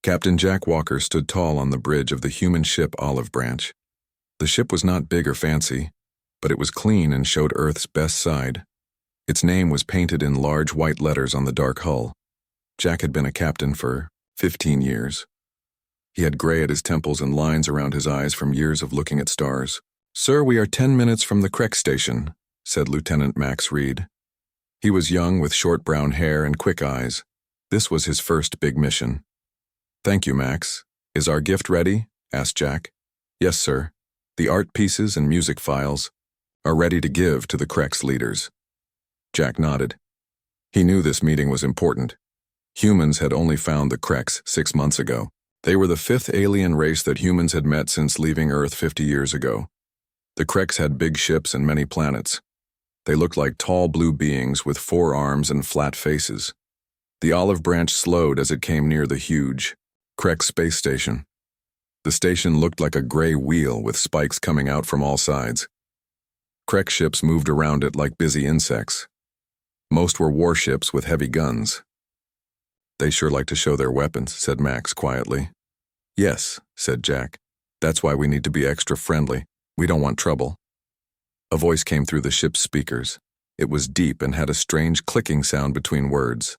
Captain Jack Walker stood tall on the bridge of the human ship Olive Branch. The ship was not big or fancy, but it was clean and showed Earth's best side. Its name was painted in large white letters on the dark hull. Jack had been a captain for 15 years. He had gray at his temples and lines around his eyes from years of looking at stars. "Sir, we are 10 minutes from the Crex station," said Lieutenant Max Reed. He was young with short brown hair and quick eyes. This was his first big mission. "Thank you, Max. Is our gift ready?" asked Jack. "Yes, sir. The art pieces and music files are ready to give to the Crex leaders." Jack nodded. He knew this meeting was important. Humans had only found the Crex 6 months ago. They were the 5th alien race that humans had met since leaving Earth 50 years ago. The Crex had big ships and many planets. They looked like tall blue beings with 4 arms and flat faces. The Olive Branch slowed as it came near the huge Crex space station. The station looked like a gray wheel with spikes coming out from all sides. Crex ships moved around it like busy insects. Most were warships with heavy guns. "They sure like to show their weapons," said Max quietly. "Yes," said Jack. "That's why we need to be extra friendly. We don't want trouble." A voice came through the ship's speakers. It was deep and had a strange clicking sound between words.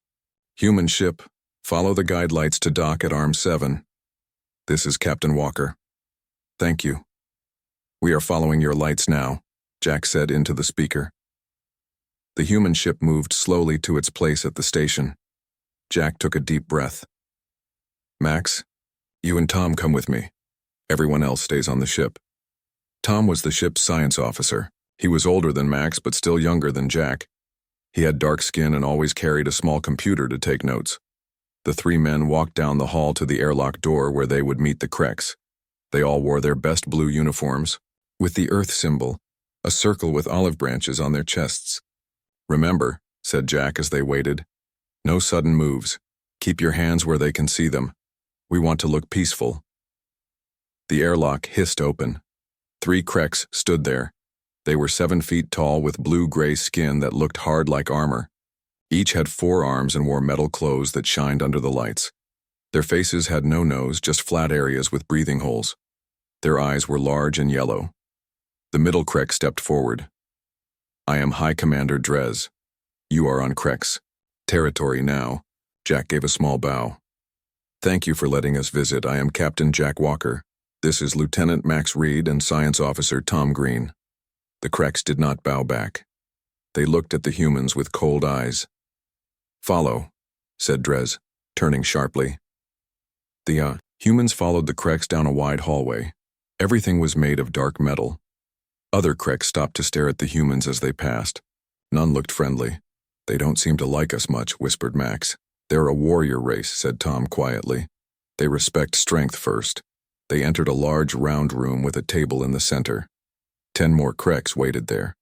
"Human ship, follow the guide lights to dock at Arm 7. This is Captain Walker." "Thank you." "We are following your lights now," Jack said into the speaker. The human ship moved slowly to its place at the station. Jack took a deep breath. "Max, you and Tom come with me. Everyone else stays on the ship." Tom was the ship's science officer. He was older than Max but still younger than Jack. He had dark skin and always carried a small computer to take notes. The 3 men walked down the hall to the airlock door where they would meet the Crex. They all wore their best blue uniforms, with the Earth symbol, a circle with olive branches on their chests. "Remember," said Jack as they waited, "no sudden moves. Keep your hands where they can see them. We want to look peaceful." The airlock hissed open. 3 Crex stood there. They were 7 feet tall with blue-gray skin that looked hard like armor. Each had 4 arms and wore metal clothes that shined under the lights. Their faces had no nose, just flat areas with breathing holes. Their eyes were large and yellow. The middle Crex stepped forward. "I am High Commander Drez. You are on Crex territory now." Jack gave a small bow. "Thank you for letting us visit. I am Captain Jack Walker. This is Lieutenant Max Reed and Science Officer Tom Green." The Crex did not bow back. They looked at the humans with cold eyes. "Follow," said Drez, turning sharply. The humans followed the Crex down a wide hallway. Everything was made of dark metal. Other Crex stopped to stare at the humans as they passed. None looked friendly. "They don't seem to like us much," whispered Max. "They're a warrior race," said Tom quietly. "They respect strength first." They entered a large round room with a table in the center. 10 more Crex waited there.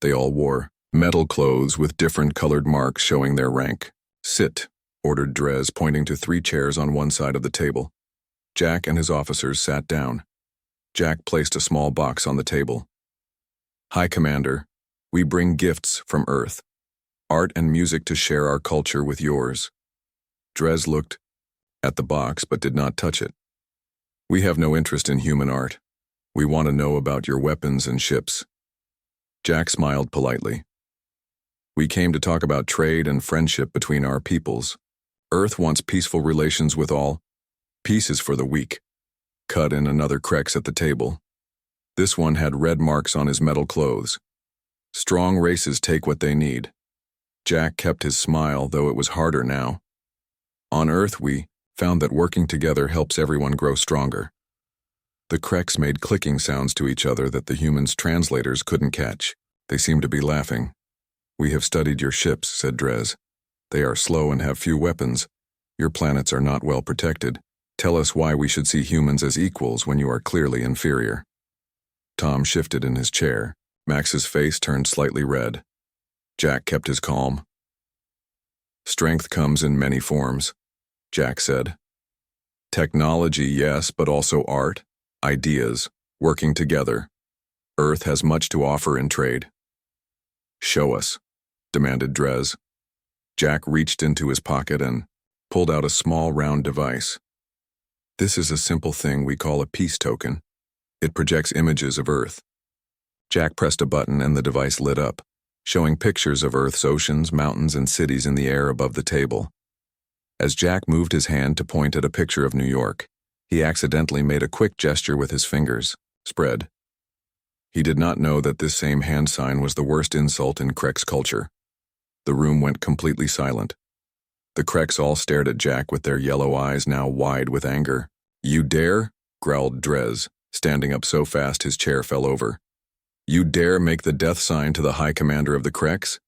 They all wore metal clothes with different colored marks showing their rank. "Sit," ordered Drez, pointing to 3 chairs on one side of the table. Jack and his officers sat down. Jack placed a small box on the table. "High Commander, we bring gifts from Earth. Art and music to share our culture with yours." Drez looked at the box but did not touch it. "We have no interest in human art. We want to know about your weapons and ships." Jack smiled politely. "We came to talk about trade and friendship between our peoples. Earth wants peaceful relations with all. Peace is for the weak." Cut in another Crex at the table. This one had red marks on his metal clothes. "Strong races take what they need." Jack kept his smile, though it was harder now. "On Earth, we found that working together helps everyone grow stronger." The Crex made clicking sounds to each other that the humans' translators couldn't catch. They seemed to be laughing. "We have studied your ships," said Drez. "They are slow and have few weapons. Your planets are not well protected. Tell us why we should see humans as equals when you are clearly inferior." Tom shifted in his chair. Max's face turned slightly red. Jack kept his calm. "Strength comes in many forms," Jack said. "Technology, yes, but also art, ideas, working together. Earth has much to offer in trade." "Show us," demanded Drez. Jack reached into his pocket and pulled out a small round device. This is a simple thing we call a peace token. It projects images of Earth. Jack pressed a button and the device lit up, showing pictures of Earth's oceans, mountains, and cities in the air above the table. As Jack moved his hand to point at a picture of New York, he accidentally made a quick gesture with his fingers. Spread. He did not know that this same hand sign was the worst insult in Krek's culture. The room went completely silent. The Kreks all stared at Jack with their yellow eyes now wide with anger. "You dare?" growled Drez, standing up so fast his chair fell over. "You dare make the death sign to the High Commander of the Kreks?"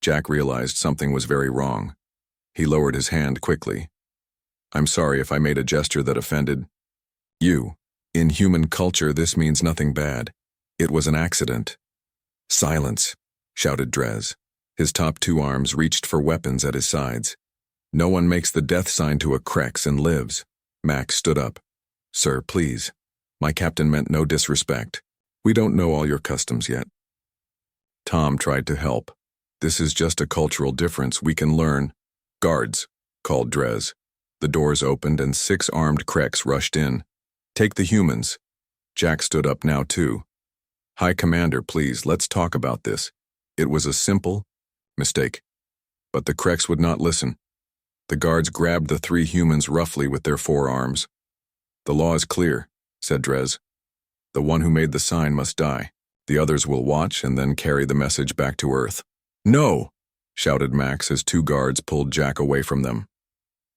Jack realized something was very wrong. He lowered his hand quickly. "I'm sorry if I made a gesture that offended you. In human culture, this means nothing bad. It was an accident." "Silence," shouted Drez. His top two arms reached for weapons at his sides. "No one makes the death sign to a Kreks and lives." Max stood up. "Sir, please. My captain meant no disrespect. We don't know all your customs yet." Tom tried to help. "This is just a cultural difference we can learn." "Guards," called Drez. The doors opened and 6 armed Kreks rushed in. "Take the humans." Jack stood up now too. "High Commander, please, let's talk about this. It was a simple mistake." But the Kreks would not listen. The guards grabbed the 3 humans roughly with their forearms. "The law is clear," said Drez. "The one who made the sign must die. The others will watch and then carry the message back to Earth." "No!" shouted Max as 2 guards pulled Jack away from them.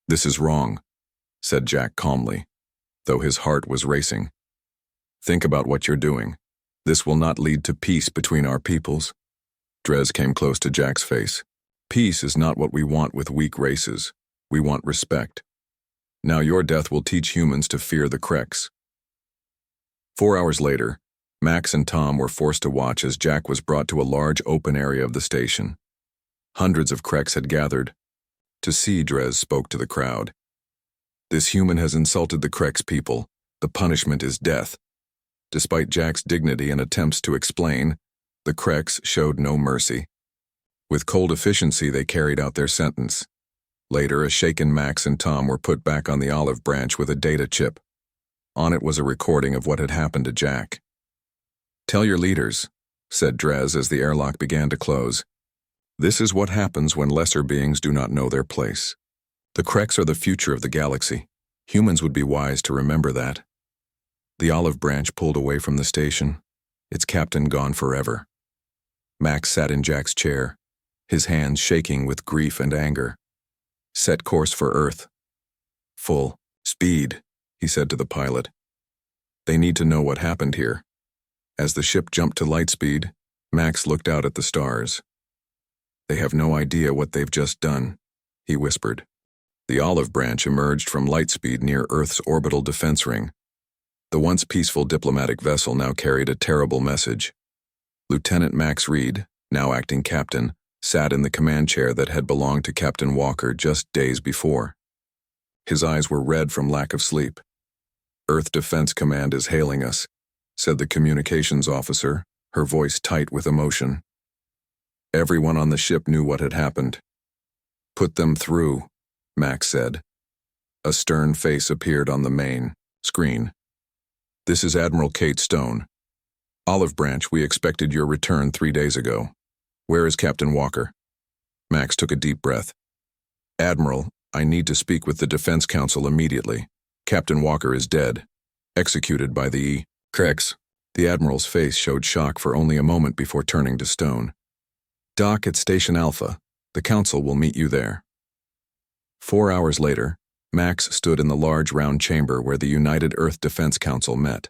"This is wrong," said Jack calmly, though his heart was racing. "Think about what you're doing. This will not lead to peace between our peoples." Drez came close to Jack's face. "Peace is not what we want with weak races. We want respect. Now your death will teach humans to fear the Kreks." 4 hours later, Max and Tom were forced to watch as Jack was brought to a large open area of the station. Hundreds of Kreks had gathered. "To see," Drez spoke to the crowd. "This human has insulted the Kreks people. The punishment is death." Despite Jack's dignity and attempts to explain, the Kreks showed no mercy. With cold efficiency, they carried out their sentence. Later, a shaken Max and Tom were put back on the olive branch with a data chip. On it was a recording of what had happened to Jack. "Tell your leaders," said Drez as the airlock began to close. "This is what happens when lesser beings do not know their place. The Kreks are the future of the galaxy. Humans would be wise to remember that." The olive branch pulled away from the station, its captain gone forever. Max sat in Jack's chair, his hands shaking with grief and anger. "Set course for Earth." "Full speed," he said to the pilot. "They need to know what happened here." As the ship jumped to light speed, Max looked out at the stars. "They have no idea what they've just done," he whispered. The olive branch emerged from light speed near Earth's orbital defense ring. The once peaceful diplomatic vessel now carried a terrible message. Lieutenant Max Reed, now acting captain, sat in the command chair that had belonged to Captain Walker just days before. His eyes were red from lack of sleep. "Earth Defense Command is hailing us," said the communications officer, her voice tight with emotion. Everyone on the ship knew what had happened. "Put them through," Max said. A stern face appeared on the main screen. "This is Admiral Kate Stone. Olive Branch, we expected your return 3 days ago. Where is Captain Walker?" Max took a deep breath. "Admiral, I need to speak with the Defense Council immediately. Captain Walker is dead, executed by the Kreks." The Admiral's face showed shock for only a moment before turning to Stone. "Dock at Station Alpha. The Council will meet you there." 4 hours later, Max stood in the large round chamber where the United Earth Defense Council met.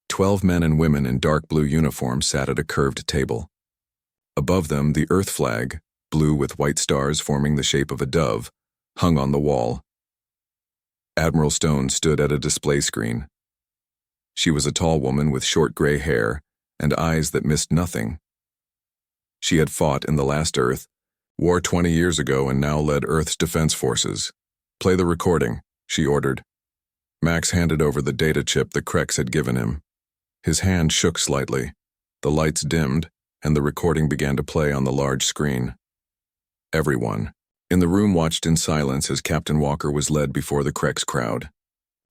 12 men and women in dark blue uniforms sat at a curved table. Above them, the Earth flag, blue with white stars forming the shape of a dove, hung on the wall. Admiral Stone stood at a display screen. She was a tall woman with short gray hair and eyes that missed nothing. She had fought in the last Earth, war 20 years ago, and now led Earth's defense forces. "Play the recording," she ordered. Max handed over the data chip the Kreks had given him. His hand shook slightly, the lights dimmed, and the recording began to play on the large screen. Everyone in the room watched in silence as Captain Walker was led before the Kreks crowd.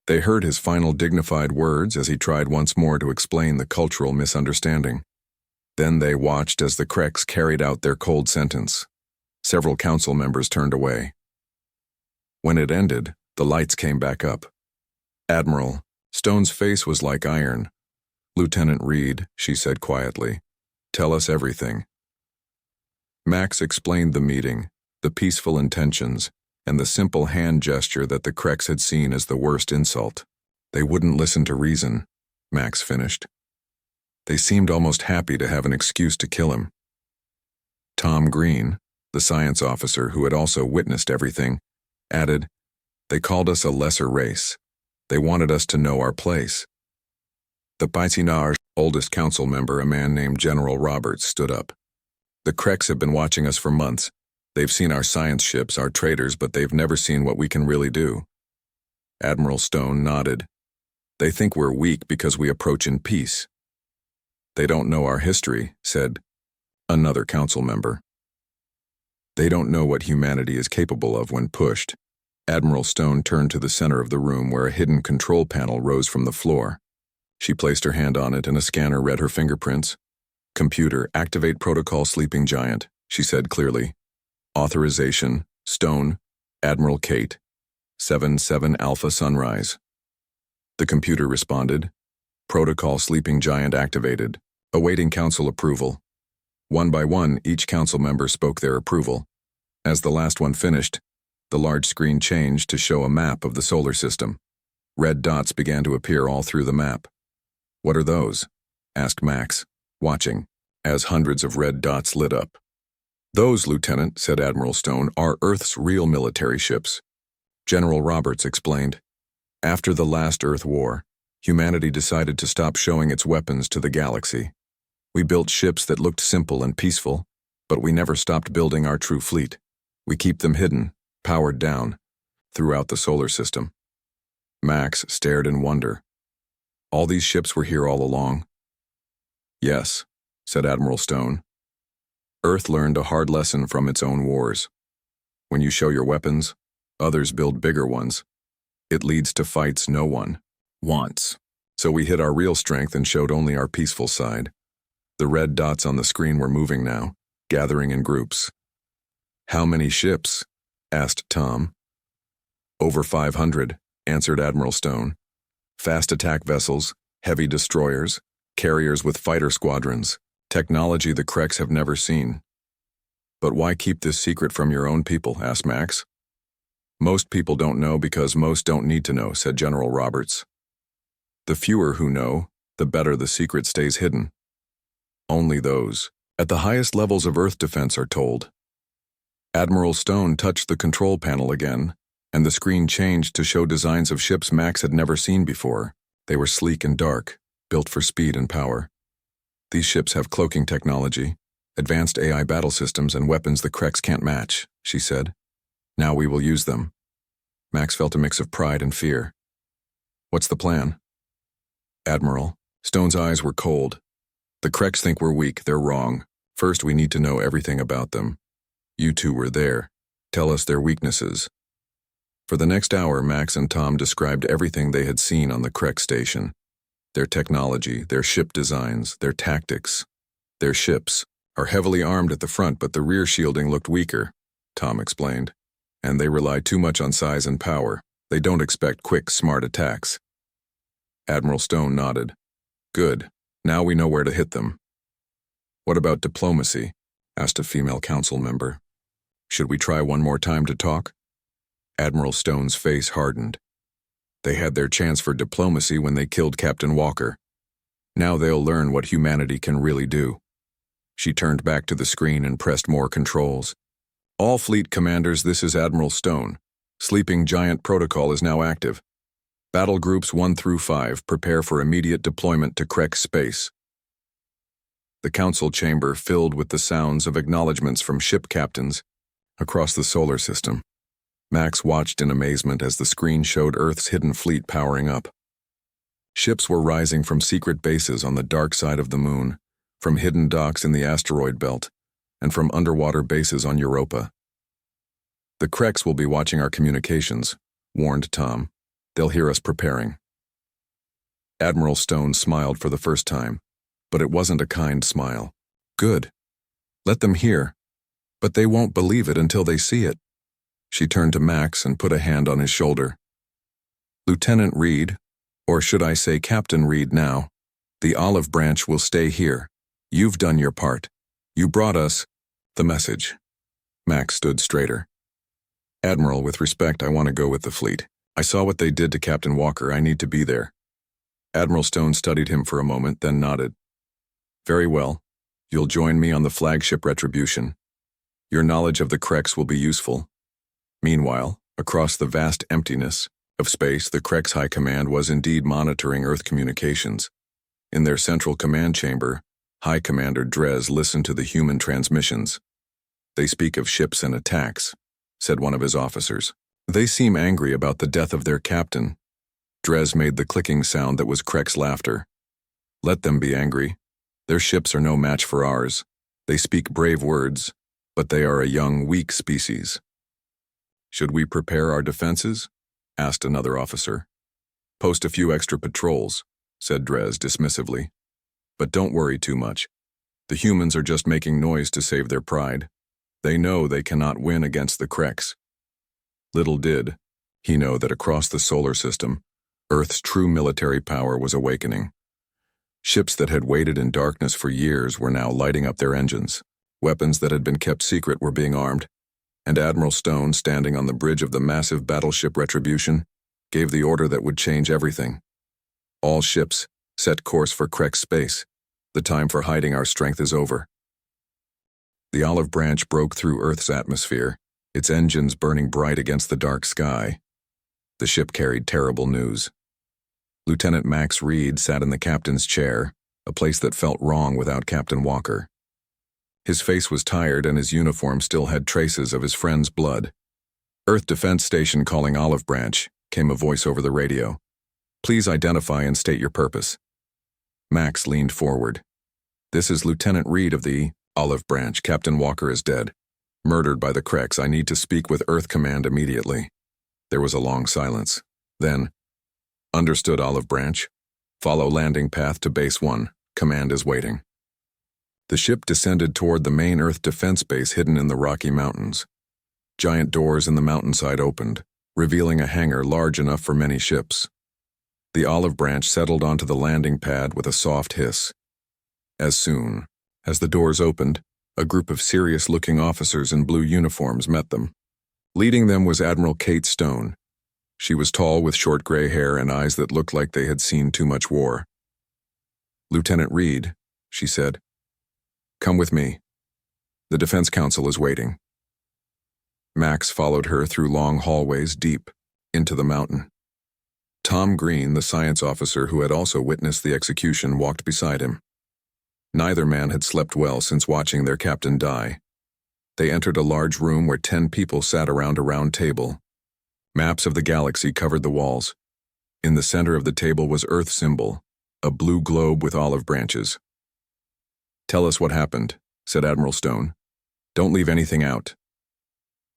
They heard his final dignified words as he tried once more to explain the cultural misunderstanding. Then they watched as the Kreks carried out their cold sentence. Several council members turned away. When it ended, the lights came back up. "Admiral," Stone's face was like iron. "Lieutenant Reed," she said quietly, "tell us everything." Max explained the meeting, the peaceful intentions, and the simple hand gesture that the Kreks had seen as the worst insult. "They wouldn't listen to reason," Max finished. "They seemed almost happy to have an excuse to kill him." Tom Green, the science officer who had also witnessed everything, added, "They called us a lesser race. They wanted us to know our place." The Paisinar's oldest council member, a man named General Roberts, stood up. "The Kreks have been watching us for months. They've seen our science ships, our traders, but they've never seen what we can really do." Admiral Stone nodded. "They think we're weak because we approach in peace." "They don't know our history," said another council member. "They don't know what humanity is capable of when pushed." Admiral Stone turned to the center of the room where a hidden control panel rose from the floor. She placed her hand on it and a scanner read her fingerprints. "Computer, activate protocol Sleeping Giant," she said clearly. "Authorization, Stone, Admiral Kate, 7-7 Alpha Sunrise." The computer responded. "Protocol Sleeping Giant activated. Awaiting council approval." One by one, each council member spoke their approval. As the last one finished, the large screen changed to show a map of the solar system. Red dots began to appear all through the map. "What are those?" asked Max, watching, as hundreds of red dots lit up. "Those, Lieutenant," said Admiral Stone, "are Earth's real military ships." General Roberts explained, "After the last Earth War, humanity decided to stop showing its weapons to the galaxy. We built ships that looked simple and peaceful, but we never stopped building our true fleet. We keep them hidden, powered down, throughout the solar system." Max stared in wonder. "All these ships were here all along?" "Yes," said Admiral Stone. "Earth learned a hard lesson from its own wars. When you show your weapons, others build bigger ones. It leads to fights no one wants. So we hid our real strength and showed only our peaceful side." The red dots on the screen were moving now, gathering in groups. "How many ships?" asked Tom. "Over 500, answered Admiral Stone. "Fast attack vessels, heavy destroyers, carriers with fighter squadrons, technology the Kreks have never seen." "But why keep this secret from your own people?" asked Max. "Most people don't know because most don't need to know," said General Roberts. "The fewer who know, the better the secret stays hidden. Only those at the highest levels of Earth defense are told." Admiral Stone touched the control panel again, and the screen changed to show designs of ships Max had never seen before. They were sleek and dark, built for speed and power. "These ships have cloaking technology, advanced AI battle systems, and weapons the Kreks can't match," she said. "Now we will use them." Max felt a mix of pride and fear. "What's the plan?" "Admiral," Stone's eyes were cold. "The Kreks think we're weak. They're wrong. First, we need to know everything about them. You two were there. Tell us their weaknesses." For the next hour, Max and Tom described everything they had seen on the Krek station. Their technology, their ship designs, their tactics. "Their ships are heavily armed at the front, but the rear shielding looked weaker," Tom explained. "And they rely too much on size and power. They don't expect quick, smart attacks." Admiral Stone nodded. "Good. Now we know where to hit them." "What about diplomacy?" asked a female council member. "Should we try one more time to talk?" Admiral Stone's face hardened. They had their chance for diplomacy when they killed Captain Walker. Now they'll learn what humanity can really do. She turned back to the screen and pressed more controls. "All fleet commanders, this is Admiral Stone. Sleeping Giant protocol is now active. Battle groups 1 through 5 prepare for immediate deployment to Krek space." The council chamber filled with the sounds of acknowledgments from ship captains across the solar system. Max watched in amazement as the screen showed Earth's hidden fleet powering up. Ships were rising from secret bases on the dark side of the moon, from hidden docks in the asteroid belt, and from underwater bases on Europa. "The Kreks will be watching our communications," warned Tom. They'll hear us preparing. Admiral Stone smiled for the first time, but it wasn't a kind smile. Good. Let them hear. But they won't believe it until they see it. She turned to Max and put a hand on his shoulder. Lieutenant Reed, or should I say Captain Reed now, the olive branch will stay here. You've done your part. You brought us the message. Max stood straighter. Admiral, with respect, I want to go with the fleet. I saw what they did to Captain Walker. I need to be there. Admiral Stone studied him for a moment, then nodded. Very well. You'll join me on the flagship Retribution. Your knowledge of the Krex will be useful. Meanwhile, across the vast emptiness of space, the Krex High Command was indeed monitoring Earth communications. In their central command chamber, High Commander Drez listened to the human transmissions. They speak of ships and attacks, said one of his officers. They seem angry about the death of their captain. Drez made the clicking sound that was Krex laughter. Let them be angry. Their ships are no match for ours. They speak brave words, but they are a young, weak species. Should we prepare our defenses? Asked another officer. Post a few extra patrols, said Drez dismissively. But don't worry too much. The humans are just making noise to save their pride. They know they cannot win against the Krex. Little did he know that across the solar system, Earth's true military power was awakening. Ships that had waited in darkness for years were now lighting up their engines. Weapons that had been kept secret were being armed, and Admiral Stone, standing on the bridge of the massive battleship Retribution, gave the order that would change everything. All ships, set course for Krex space. The time for hiding our strength is over. The olive branch broke through Earth's atmosphere, its engines burning bright against the dark sky. The ship carried terrible news. Lieutenant Max Reed sat in the captain's chair, a place that felt wrong without Captain Walker. His face was tired and his uniform still had traces of his friend's blood. Earth Defense Station calling Olive Branch, came a voice over the radio. Please identify and state your purpose. Max leaned forward. This is Lieutenant Reed of the Olive Branch. Captain Walker is dead. Murdered by the Krex. I need to speak with Earth Command immediately. There was a long silence. Then, understood, Olive Branch. Follow landing path to Base 1. Command is waiting. The ship descended toward the main Earth defense base hidden in the Rocky Mountains. Giant doors in the mountainside opened, revealing a hangar large enough for many ships. The Olive Branch settled onto the landing pad with a soft hiss. As soon as the doors opened, a group of serious-looking officers in blue uniforms met them. Leading them was Admiral Kate Stone. She was tall with short gray hair and eyes that looked like they had seen too much war. Lieutenant Reed, she said. Come with me. The Defense Council is waiting. Max followed her through long hallways deep into the mountain. Tom Green, the science officer who had also witnessed the execution, walked beside him. Neither man had slept well since watching their captain die. They entered a large room where 10 people sat around a round table. Maps of the galaxy covered the walls. In the center of the table was Earth's symbol, a blue globe with olive branches. Tell us what happened, said Admiral Stone. Don't leave anything out.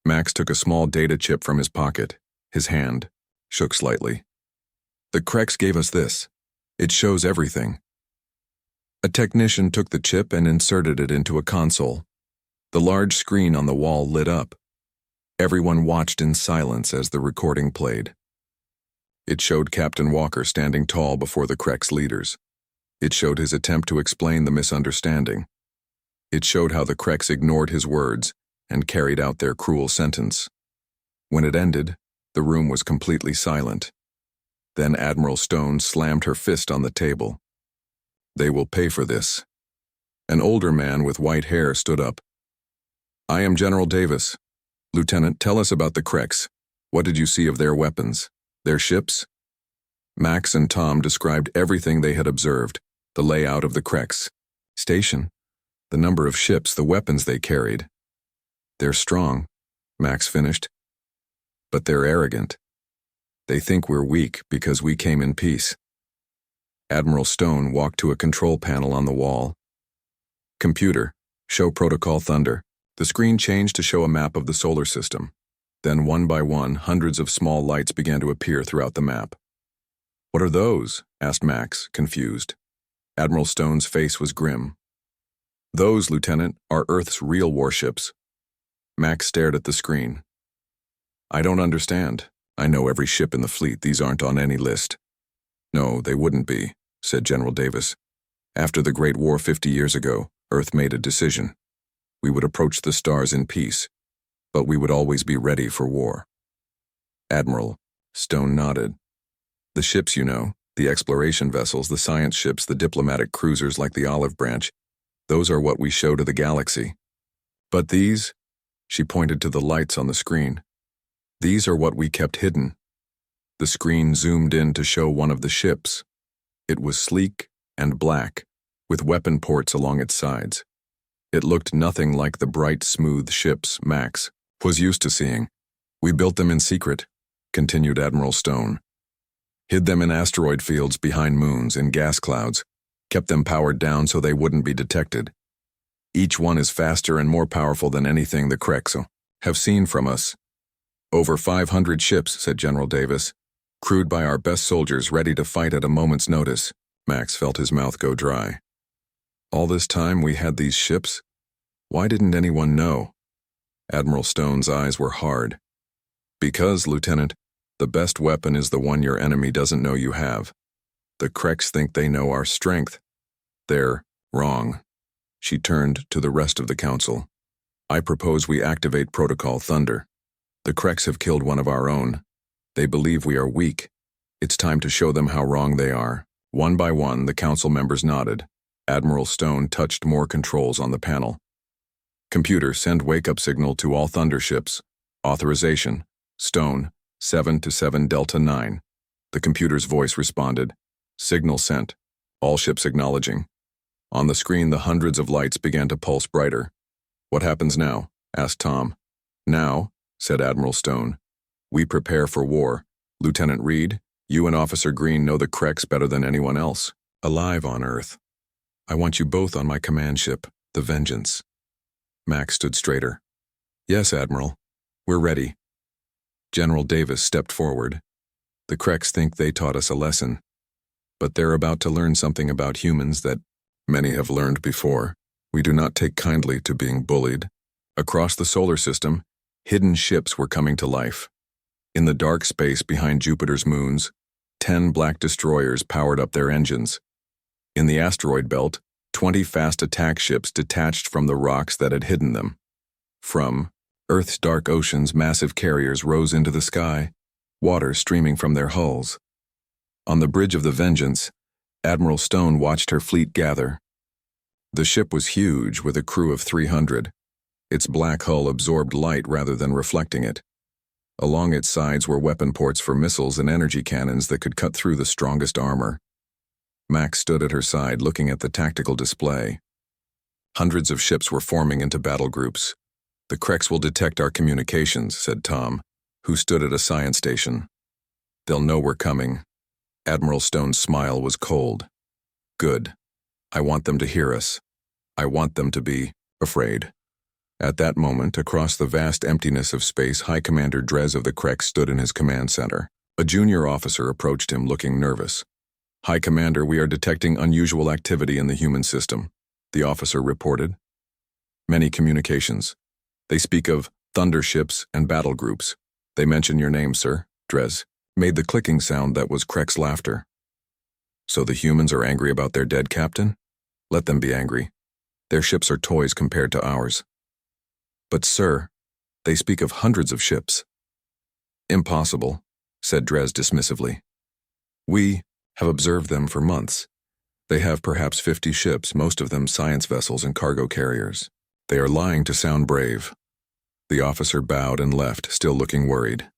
Max took a small data chip from his pocket. His hand shook slightly. The Krex gave us this. It shows everything. A technician took the chip and inserted it into a console. The large screen on the wall lit up. Everyone watched in silence as the recording played. It showed Captain Walker standing tall before the Krex leaders. It showed his attempt to explain the misunderstanding. It showed how the Krex ignored his words and carried out their cruel sentence. When it ended, the room was completely silent. Then Admiral Stone slammed her fist on the table. They will pay for this. An older man with white hair stood up. I am General Davis. Lieutenant, tell us about the Krex. What did you see of their weapons? Their ships? Max and Tom described everything they had observed, the layout of the Krex station, the number of ships, the weapons they carried. They're strong, Max finished. But they're arrogant. They think we're weak because we came in peace. Admiral Stone walked to a control panel on the wall. Computer, show Protocol Thunder. The screen changed to show a map of the solar system. Then one by one, hundreds of small lights began to appear throughout the map. "What are those?" asked Max, confused. Admiral Stone's face was grim. "Those, Lieutenant, are Earth's real warships." Max stared at the screen. "I don't understand. I know every ship in the fleet. These aren't on any list." "No, they wouldn't be," said General Davis. "After the Great War 50 years ago, Earth made a decision. We would approach the stars in peace, but we would always be ready for war." Admiral Stone nodded. "The ships, you know, the exploration vessels, the science ships, the diplomatic cruisers like the Olive Branch, those are what we show to the galaxy. But these," she pointed to the lights on the screen, "these are what we kept hidden." The screen zoomed in to show one of the ships. It was sleek and black, with weapon ports along its sides. It looked nothing like the bright, smooth ships Max was used to seeing. "We built them in secret," continued Admiral Stone. "Hid them in asteroid fields behind moons, in gas clouds, kept them powered down so they wouldn't be detected. Each one is faster and more powerful than anything the Kreks have seen from us." "Over 500 ships," said General Davis, "crewed by our best soldiers ready to fight at a moment's notice." Max felt his mouth go dry. "All this time we had these ships? Why didn't anyone know?" Admiral Stone's eyes were hard. "Because, Lieutenant, the best weapon is the one your enemy doesn't know you have. The Kreks think they know our strength. They're wrong." She turned to the rest of the council. "I propose we activate Protocol Thunder. The Kreks have killed one of our own. They believe we are weak. It's time to show them how wrong they are." One by one, the council members nodded. Admiral Stone touched more controls on the panel. "Computer, send wake-up signal to all Thunder ships. Authorization, Stone, 7 to 7 Delta 9. The computer's voice responded. "Signal sent. All ships acknowledging." On the screen, the hundreds of lights began to pulse brighter. "What happens now?" asked Tom. "Now," said Admiral Stone, "we prepare for war. Lieutenant Reed, you and Officer Green know the Kreks better than anyone else, alive on Earth. I want you both on my command ship, the Vengeance." Max stood straighter. "Yes, Admiral. We're ready." General Davis stepped forward. "The Kreks think they taught us a lesson, but they're about to learn something about humans that many have learned before. We do not take kindly to being bullied." Across the solar system, hidden ships were coming to life. In the dark space behind Jupiter's moons, 10 black destroyers powered up their engines. In the asteroid belt, 20 fast attack ships detached from the rocks that had hidden them. From Earth's dark oceans, massive carriers rose into the sky, water streaming from their hulls. On the bridge of the Vengeance, Admiral Stone watched her fleet gather. The ship was huge, with a crew of 300. Its black hull absorbed light rather than reflecting it. Along its sides were weapon ports for missiles and energy cannons that could cut through the strongest armor. Max stood at her side, looking at the tactical display. Hundreds of ships were forming into battle groups. "The Kreks will detect our communications," said Tom, who stood at a science station. "They'll know we're coming." Admiral Stone's smile was cold. "Good. I want them to hear us. I want them to be afraid." At that moment, across the vast emptiness of space, High Commander Drez of the Kreks stood in his command center. A junior officer approached him, looking nervous. "High Commander, we are detecting unusual activity in the human system," the officer reported. "Many communications. They speak of thunder ships and battle groups. They mention your name, sir." Drez made the clicking sound that was Krek's laughter. "So the humans are angry about their dead captain? Let them be angry. Their ships are toys compared to ours." "But sir, they speak of hundreds of ships." "Impossible," said Drez dismissively. "We have observed them for months. They have perhaps 50 ships, most of them science vessels and cargo carriers. They are lying to sound brave." The officer bowed and left, still looking worried.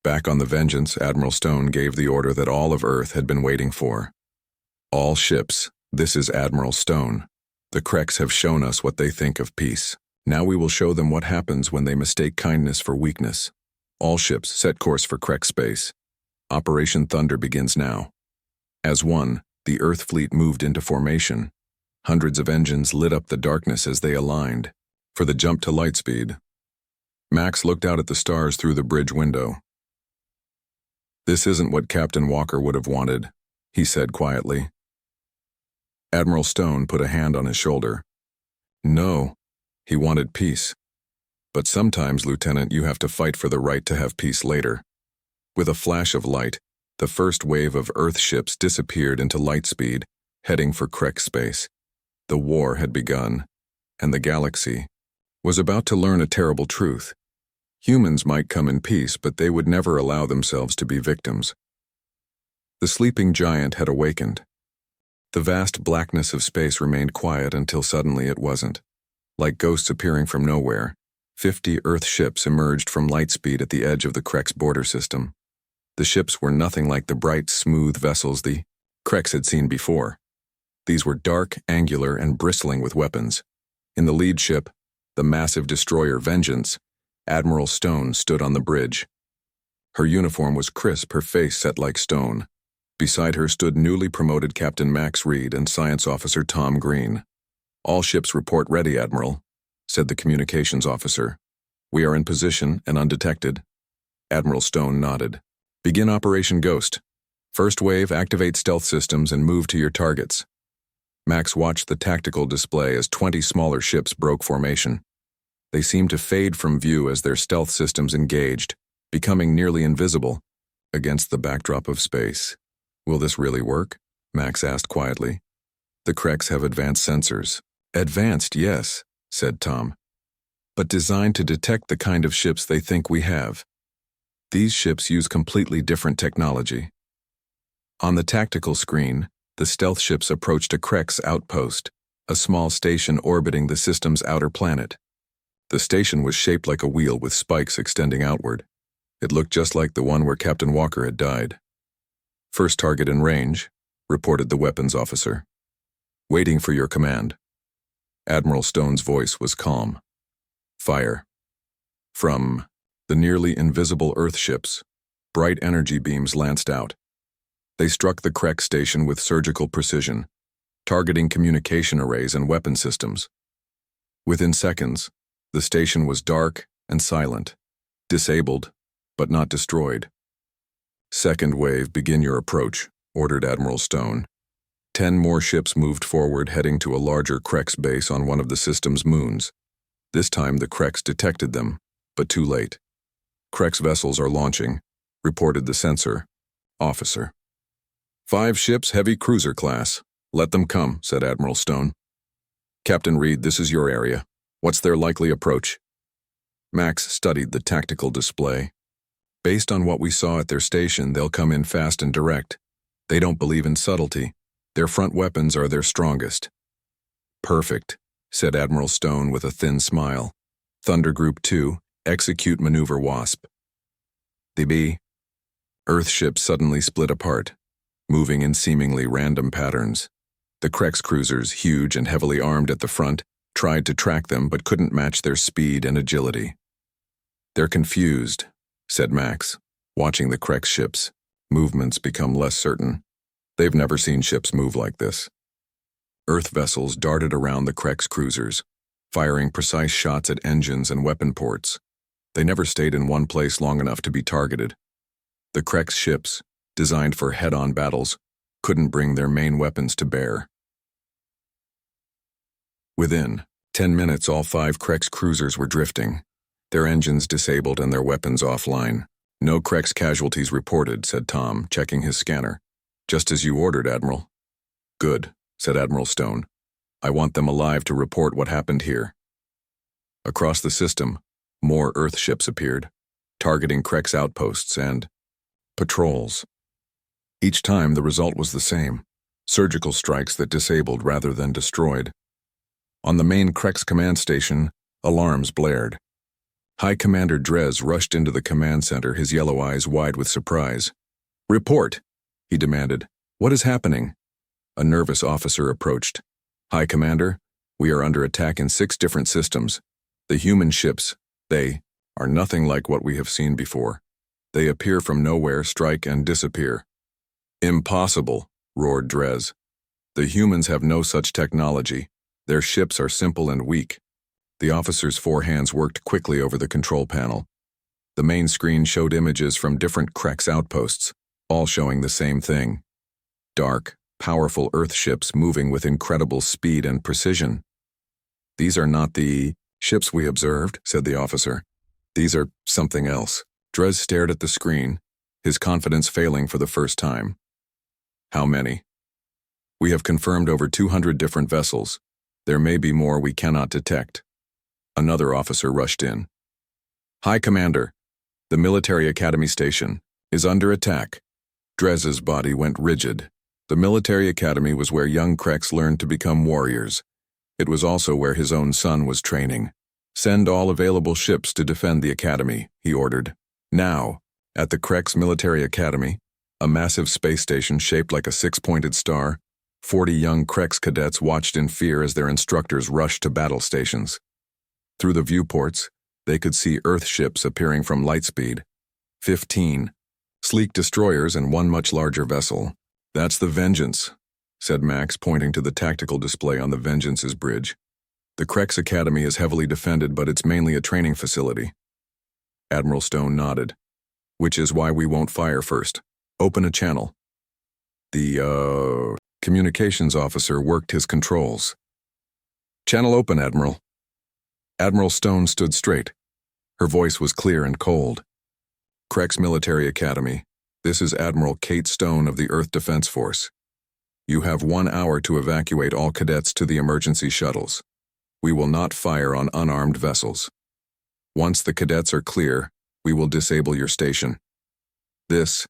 Back on the Vengeance, Admiral Stone gave the order that all of Earth had been waiting for. "All ships, this is Admiral Stone. The Kreks have shown us what they think of peace. Now we will show them what happens when they mistake kindness for weakness. All ships, set course for Krek space. Operation Thunder begins now." As one, the Earth fleet moved into formation. Hundreds of engines lit up the darkness as they aligned. For the jump to light speed. Max looked out at the stars through the bridge window. "This isn't what Captain Walker would have wanted," he said quietly. Admiral Stone put a hand on his shoulder. "No, he wanted peace. But sometimes, Lieutenant, you have to fight for the right to have peace later." With a flash of light, the first wave of Earth ships disappeared into light speed, heading for Krek space. The war had begun, and the galaxy was about to learn a terrible truth. Humans might come in peace, but they would never allow themselves to be victims. The sleeping giant had awakened. The vast blackness of space remained quiet until suddenly it wasn't. Like ghosts appearing from nowhere, 50 Earth ships emerged from lightspeed at the edge of the Krek's border system. The ships were nothing like the bright, smooth vessels the Kreks had seen before. These were dark, angular, and bristling with weapons. In the lead ship, the massive destroyer Vengeance, Admiral Stone stood on the bridge. Her uniform was crisp, her face set like stone. Beside her stood newly promoted Captain Max Reed and Science Officer Tom Green. "All ships report ready, Admiral," said the communications officer. "We are in position and undetected." Admiral Stone nodded. "Begin Operation Ghost. First wave, activate stealth systems and move to your targets." Max watched the tactical display as 20 smaller ships broke formation. They seemed to fade from view as their stealth systems engaged, becoming nearly invisible against the backdrop of space. "Will this really work?" Max asked quietly. "The Kreks have advanced sensors." "Advanced, yes," said Tom. "But designed to detect the kind of ships they think we have. These ships use completely different technology." On the tactical screen, the stealth ships approached a Krek's outpost, a small station orbiting the system's outer planet. The station was shaped like a wheel with spikes extending outward. It looked just like the one where Captain Walker had died. "First target in range," reported the weapons officer. "Waiting for your command." Admiral Stone's voice was calm. "Fire." From the nearly invisible Earth ships, bright energy beams lanced out. They struck the Krek station with surgical precision, targeting communication arrays and weapon systems. Within seconds, the station was dark and silent, disabled, but not destroyed. "Second wave, begin your approach," ordered Admiral Stone. 10 more ships moved forward, heading to a larger Krek's base on one of the system's moons. This time the Kreks detected them, but too late. "Krek's vessels are launching," reported the sensor officer. 5 ships, heavy cruiser class. "Let them come," said Admiral Stone. "Captain Reed, this is your area. What's their likely approach?" Max studied the tactical display. "Based on what we saw at their station, they'll come in fast and direct. They don't believe in subtlety. Their front weapons are their strongest." "Perfect," said Admiral Stone with a thin smile. "Thunder Group 2, execute Maneuver Wasp." The Earth ships suddenly split apart, moving in seemingly random patterns. The Krek's cruisers, huge and heavily armed at the front, tried to track them but couldn't match their speed and agility. "They're confused," said Max, watching the Krek's ships' movements become less certain. They've never seen ships move like this. Earth vessels darted around the Krek's cruisers, firing precise shots at engines and weapon ports. They never stayed in one place long enough to be targeted. The Krek's ships, designed for head-on battles, couldn't bring their main weapons to bear. Within 10 minutes, all 5 Krek's cruisers were drifting, their engines disabled and their weapons offline. "No Krek's casualties reported," said Tom, checking his scanner. "Just as you ordered, Admiral." "Good," said Admiral Stone. "I want them alive to report what happened here." Across the system, more Earth ships appeared, targeting Krek's outposts and patrols. Each time the result was the same: surgical strikes that disabled rather than destroyed. On the main Krek's command station, alarms blared. High Commander Drez rushed into the command center, his yellow eyes wide with surprise. "Report," he demanded. "What is happening?" A nervous officer approached. "High Commander, we are under attack in 6 different systems. The human ships, they are nothing like what we have seen before. They appear from nowhere, strike, and disappear." "Impossible," roared Drez. "The humans have no such technology. Their ships are simple and weak." The officer's four hands worked quickly over the control panel. The main screen showed images from different Krex outposts, all showing the same thing. Dark, powerful Earth ships moving with incredible speed and precision. "These are not the ships we observed," said the officer. "These are something else." Dres stared at the screen, his confidence failing for the first time. "How many?" "We have confirmed over 200 different vessels. There may be more we cannot detect." Another officer rushed in. "High Commander, the military academy station is under attack." Dres's body went rigid. The military academy was where young Krex learned to become warriors. It was also where his own son was training. "Send all available ships to defend the academy," he ordered. Now, at the Krex Military Academy, a massive space station shaped like a six-pointed star, 40 young Krex cadets watched in fear as their instructors rushed to battle stations. Through the viewports, they could see Earth ships appearing from lightspeed. 15 sleek destroyers and one much larger vessel. "That's the Vengeance," said Max, pointing to the tactical display on the Vengeance's bridge. "The Krex Academy is heavily defended, but it's mainly a training facility." Admiral Stone nodded. "Which is why we won't fire first. Open a channel." The communications officer worked his controls. "Channel open, Admiral." Admiral Stone stood straight. Her voice was clear and cold. "Krex Military Academy, this is Admiral Kate Stone of the Earth Defense Force. You have 1 hour to evacuate all cadets to the emergency shuttles. We will not fire on unarmed vessels. Once the cadets are clear, we will disable your station. This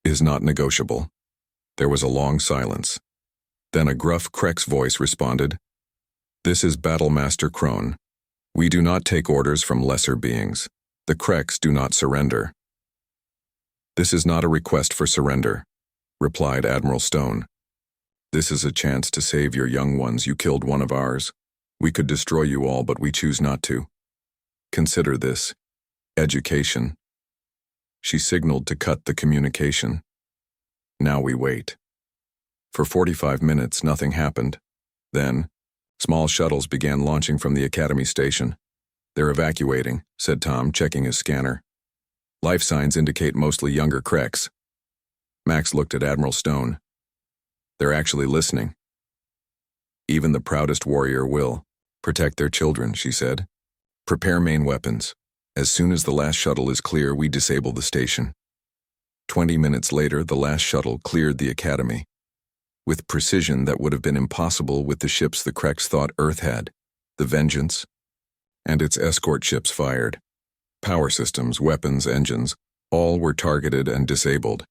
is not negotiable." There was a long silence. Then a gruff Krex voice responded, "This is Battlemaster Crone. We do not take orders from lesser beings. The Krex do not surrender." "This is not a request for surrender," replied Admiral Stone. "This is a chance to save your young ones. You killed one of ours. We could destroy you all, but we choose not to. Consider this education." She signaled to cut the communication. Now we wait. For 45 minutes, nothing happened. Then, small shuttles began launching from the Academy station. "They're evacuating," said Tom, checking his scanner. "Life signs indicate mostly younger Krex." Max looked at Admiral Stone. "They're actually listening." "Even the proudest warrior will protect their children," she said. "Prepare main weapons. As soon as the last shuttle is clear, we disable the station." 20 minutes later, the last shuttle cleared the Academy. With precision that would have been impossible with the ships the Krex thought Earth had, the Vengeance, and its escort ships fired. Power systems, weapons, engines, all were targeted and disabled.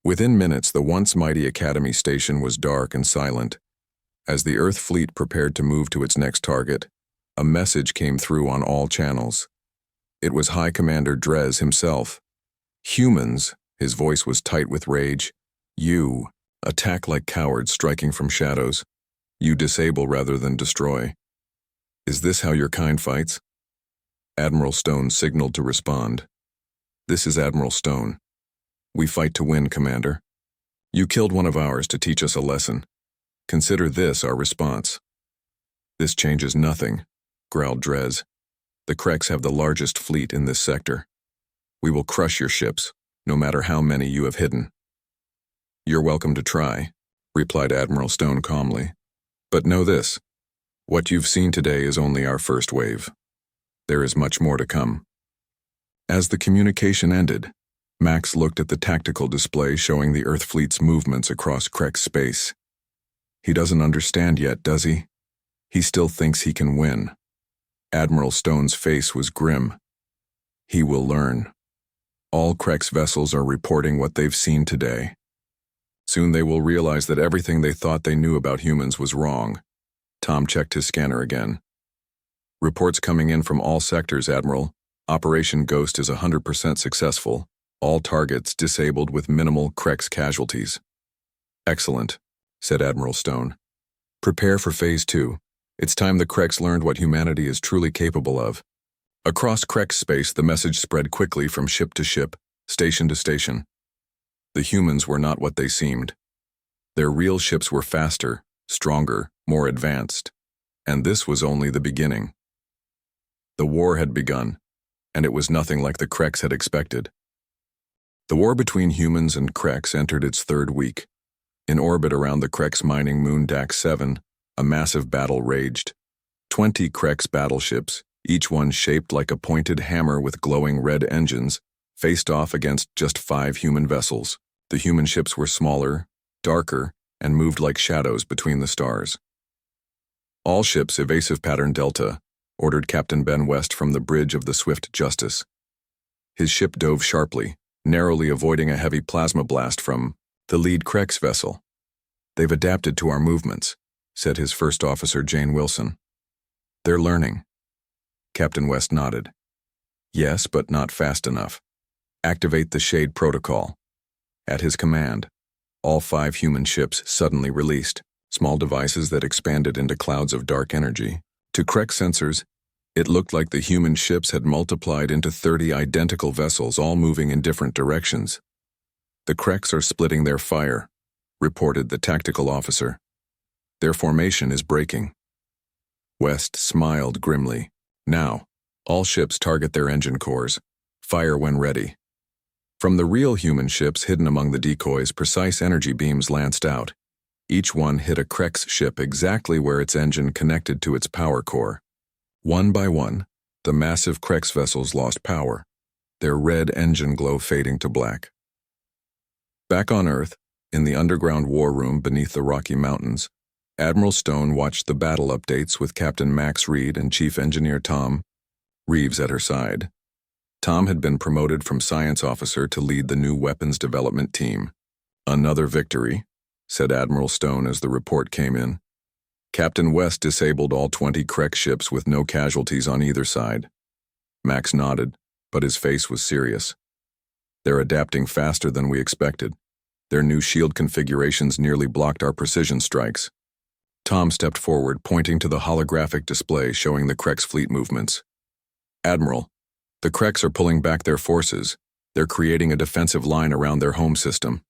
Within minutes, the once mighty Academy station was dark and silent. As the Earth fleet prepared to move to its next target, a message came through on all channels. It was High Commander Dres himself. "Humans," his voice was tight with rage, "you attack like cowards striking from shadows. You disable rather than destroy. Is this how your kind fights?" Admiral Stone signaled to respond. "This is Admiral Stone. We fight to win, Commander. You killed one of ours to teach us a lesson. Consider this our response." "This changes nothing," growled Dres. "The Krex have the largest fleet in this sector. We will crush your ships, no matter how many you have hidden." "You're welcome to try," replied Admiral Stone calmly. "But know this, what you've seen today is only our first wave. There is much more to come." As the communication ended, Max looked at the tactical display showing the Earth fleet's movements across Krex space. He doesn't understand yet, does he? He still thinks he can win. Admiral Stone's face was grim. He will learn. All Krex vessels are reporting what they've seen today. Soon they will realize that everything they thought they knew about humans was wrong. Tom checked his scanner again. "Reports coming in from all sectors, Admiral. Operation Ghost is 100% successful. All targets disabled with minimal Krex casualties." "Excellent," said Admiral Stone. "Prepare for Phase 2. It's time the Krex learned what humanity is truly capable of." Across Krex space, the message spread quickly from ship to ship, station to station. The humans were not what they seemed. Their real ships were faster, stronger, more advanced. And this was only the beginning. The war had begun, and it was nothing like the Kreks had expected. The war between humans and Kreks entered its third week. In orbit around the Kreks mining moon Dax 7, a massive battle raged. 20 Kreks battleships, each one shaped like a pointed hammer with glowing red engines, faced off against just 5 human vessels. The human ships were smaller, darker, and moved like shadows between the stars. All ships evasive pattern Delta, ordered Captain Ben West from the bridge of the Swift Justice. His ship dove sharply, narrowly avoiding a heavy plasma blast from the lead Kreks vessel. "They've adapted to our movements," said his first officer Jane Wilson. "They're learning." Captain West nodded. "Yes, but not fast enough. Activate the Shade Protocol." At his command, all 5 human ships suddenly released, small devices that expanded into clouds of dark energy. To Krek sensors, it looked like the human ships had multiplied into 30 identical vessels, all moving in different directions. "The Kreks are splitting their fire," reported the tactical officer. "Their formation is breaking." West smiled grimly. "Now, all ships target their engine cores. Fire when ready." From the real human ships hidden among the decoys, precise energy beams lanced out. Each one hit a Kreks ship exactly where its engine connected to its power core. One by one, the massive Kreks vessels lost power, their red engine glow fading to black. Back on Earth, in the underground war room beneath the Rocky Mountains, Admiral Stone watched the battle updates with Captain Max Reed and Chief Engineer Tom Reeves at her side. Tom had been promoted from science officer to lead the new weapons development team. "Another victory," said Admiral Stone as the report came in. "Captain West disabled all 20 Krek ships with no casualties on either side." Max nodded, but his face was serious. "They're adapting faster than we expected. Their new shield configurations nearly blocked our precision strikes." Tom stepped forward, pointing to the holographic display showing the Kreks' fleet movements. "Admiral, the Kreks are pulling back their forces. They're creating a defensive line around their home system."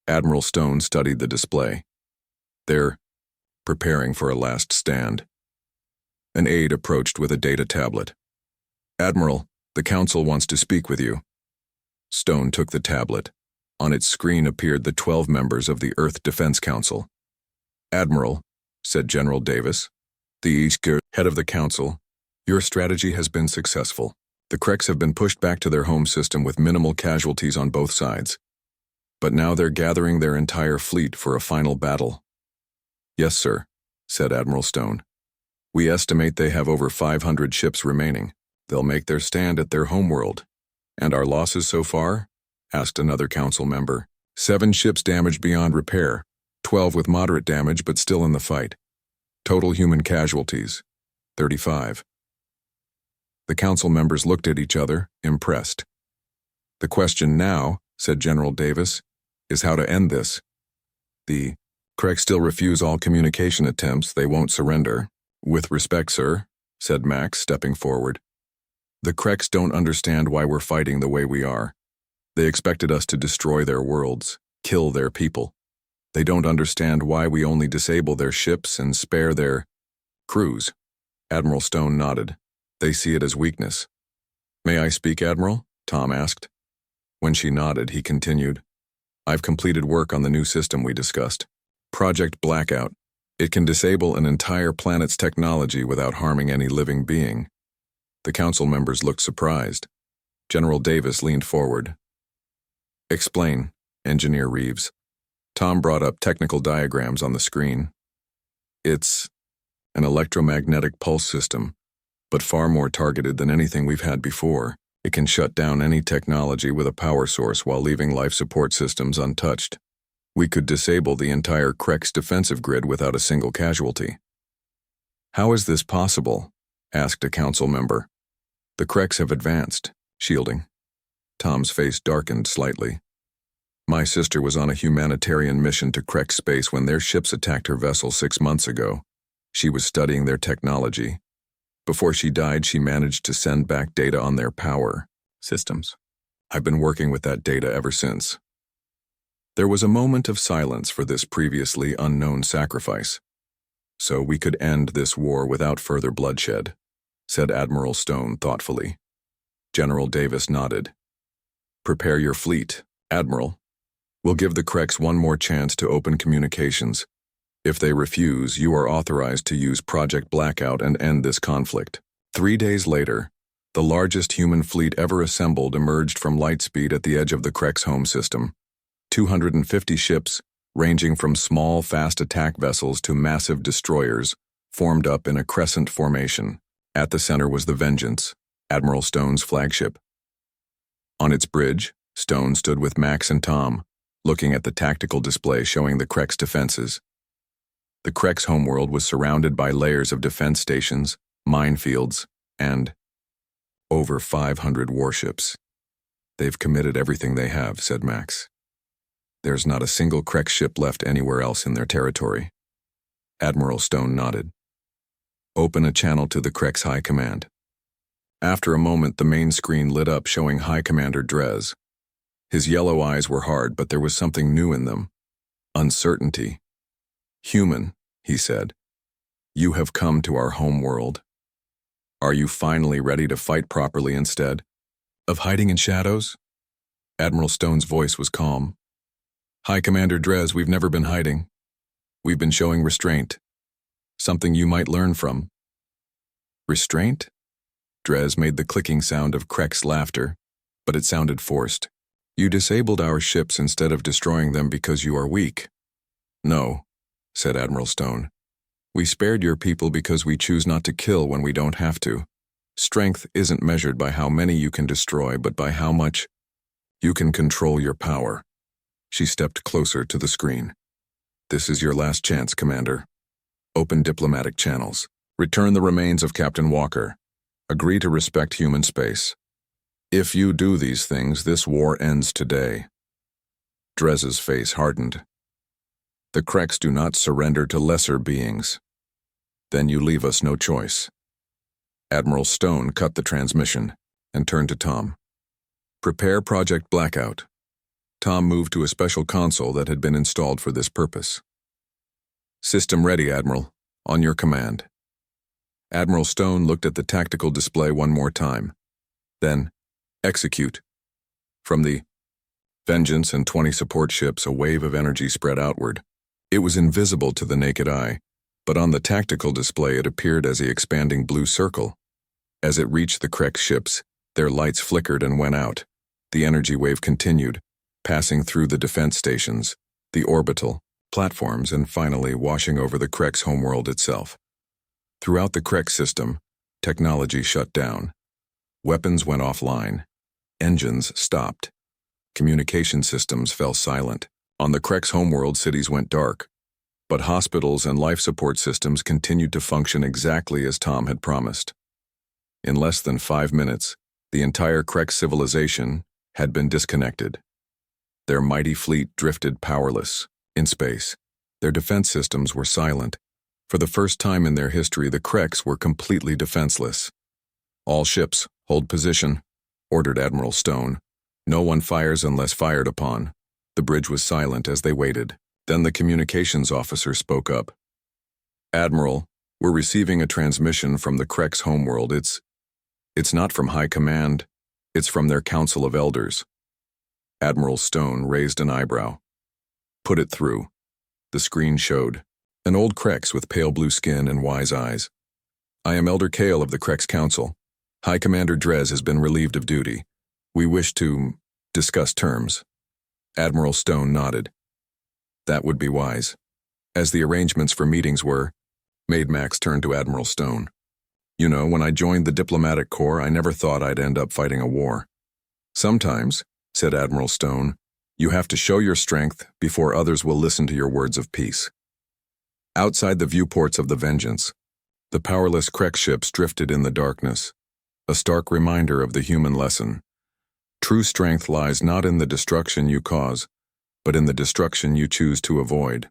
Admiral Stone studied the display. "They're preparing for a last stand." An aide approached with a data tablet. "Admiral, the Council wants to speak with you." Stone took the tablet. On its screen appeared the 12 members of the Earth Defense Council. "Admiral," said General Davis, the head of the Council, "your strategy has been successful. The Kreks have been pushed back to their home system with minimal casualties on both sides. But now they're gathering their entire fleet for a final battle." "Yes, sir," said Admiral Stone. "We estimate they have over 500 ships remaining. They'll make their stand at their homeworld." "And our losses so far?" asked another council member. 7 ships damaged beyond repair, 12 with moderate damage but still in the fight. Total human casualties, 35. The council members looked at each other, impressed. "The question now," said General Davis, "is how to end this. The Kreks still refuse all communication attempts. They won't surrender." "With respect, sir," said Max, stepping forward. "The Kreks don't understand why we're fighting the way we are. They expected us to destroy their worlds, kill their people. They don't understand why we only disable their ships and spare their crews." Admiral Stone nodded. "They see it as weakness." "May I speak, Admiral?" Tom asked. When she nodded, he continued, "I've completed work on the new system we discussed. Project Blackout. It can disable an entire planet's technology without harming any living being." The council members looked surprised. General Davis leaned forward. "Explain, Engineer Reeves." Tom brought up technical diagrams on the screen. "It's an electromagnetic pulse system, but far more targeted than anything we've had before. It can shut down any technology with a power source while leaving life support systems untouched. We could disable the entire Kreks defensive grid without a single casualty." "How is this possible?" asked a council member. "The Kreks have advanced, shielding." Tom's face darkened slightly. "My sister was on a humanitarian mission to Krek space when their ships attacked her vessel 6 months ago. She was studying their technology. Before she died, she managed to send back data on their power systems. I've been working with that data ever since." There was a moment of silence for this previously unknown sacrifice. "So we could end this war without further bloodshed," said Admiral Stone thoughtfully. General Davis nodded. Prepare your fleet, Admiral. We'll give the Krex one more chance to open communications. If they refuse, you are authorized to use Project Blackout and end this conflict. 3 days later, the largest human fleet ever assembled emerged from Lightspeed at the edge of the Krex home system. 250 ships, ranging from small, fast attack vessels to massive destroyers, formed up in a crescent formation. At the center was the Vengeance, Admiral Stone's flagship. On its bridge, Stone stood with Max and Tom, looking at the tactical display showing the Krex defenses. The Krex homeworld was surrounded by layers of defense stations, minefields, and over 500 warships. They've committed everything they have, said Max. There's not a single Krex ship left anywhere else in their territory. Admiral Stone nodded. Open a channel to the Krex High Command. After a moment, the main screen lit up showing High Commander Drez. His yellow eyes were hard, but there was something new in them. Uncertainty. Human, he said. You have come to our home world. Are you finally ready to fight properly instead of hiding in shadows? Admiral Stone's voice was calm. High Commander Drez, we've never been hiding. We've been showing restraint. Something you might learn from. Restraint? Drez made the clicking sound of Krex laughter, but it sounded forced. You disabled our ships instead of destroying them because you are weak. No, said Admiral Stone. We spared your people because we choose not to kill when we don't have to. Strength isn't measured by how many you can destroy, but by how much you can control your power. She stepped closer to the screen. This is your last chance, Commander. Open diplomatic channels. Return the remains of Captain Walker. Agree to respect human space. If you do these things, this war ends today. Drez's face hardened. The Krex do not surrender to lesser beings. Then you leave us no choice. Admiral Stone cut the transmission and turned to Tom. Prepare Project Blackout. Tom moved to a special console that had been installed for this purpose. System ready, Admiral. On your command. Admiral Stone looked at the tactical display one more time. Then, execute. From the Vengeance and 20 support ships, a wave of energy spread outward. It was invisible to the naked eye, but on the tactical display it appeared as the expanding blue circle. As it reached the Krex ships, their lights flickered and went out. The energy wave continued, passing through the defense stations, the orbital, platforms, and finally washing over the Krex homeworld itself. Throughout the Krex system, technology shut down. Weapons went offline. Engines stopped. Communication systems fell silent. On the Krex homeworld, cities went dark, but hospitals and life support systems continued to function exactly as Tom had promised. In less than 5 minutes, the entire Krex civilization had been disconnected. Their mighty fleet drifted powerless in space. Their defense systems were silent. For the first time in their history, the Krex were completely defenseless. All ships, hold position, ordered Admiral Stone. No one fires unless fired upon. The bridge was silent as they waited. Then the communications officer spoke up. Admiral, we're receiving a transmission from the Krex homeworld. It's not from High Command. It's from their Council of Elders. Admiral Stone raised an eyebrow. Put it through. The screen showed. An old Krex with pale blue skin and wise eyes. I am Elder Kale of the Krex Council. High Commander Drez has been relieved of duty. We wish to discuss terms. Admiral Stone nodded. That would be wise. As the arrangements for meetings were, Max turned to Admiral Stone. You know, when I joined the diplomatic corps, I never thought I'd end up fighting a war. Sometimes, said Admiral Stone, you have to show your strength before others will listen to your words of peace. Outside the viewports of the Vengeance, the powerless Krex ships drifted in the darkness, a stark reminder of the human lesson. True strength lies not in the destruction you cause, but in the destruction you choose to avoid.